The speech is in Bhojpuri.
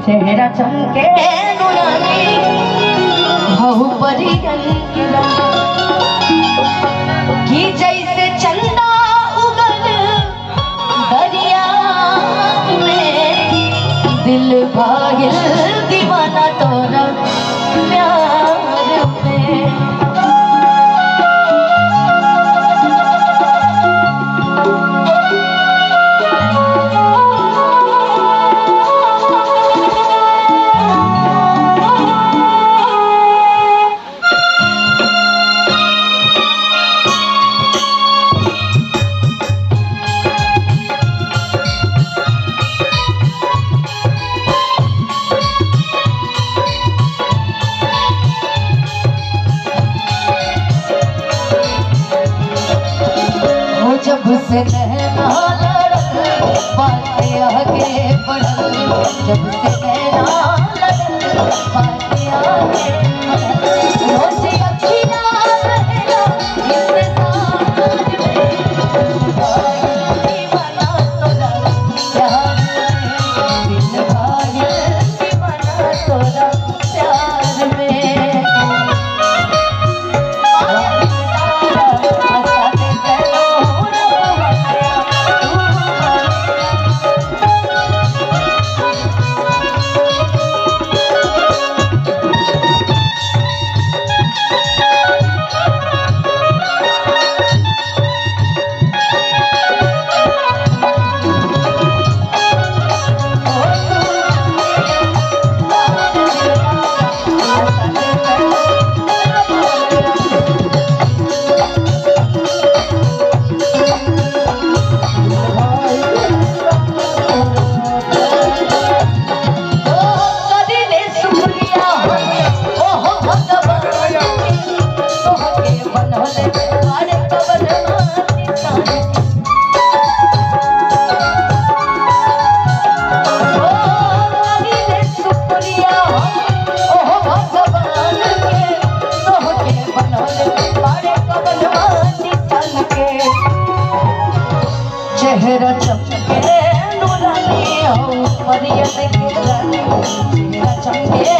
चेहरा चमके नुरानी बहु परियन की जैसे चंदा उगल दरिया में दिल भागिल दीवाना तोरा प्यार में। जब से नैना लड़ल बातें आगे बढ़ल, जब से नैना लड़ल बातें आगे बढ़ल, रोज अखियाँ रहला इंतजार में, दीवाना तोरा प्यार में, दिल भागिल दीवाना तोरा प्यार में। चेहरा चमके नुरानी हो परियन की रानी, चेहरा चमके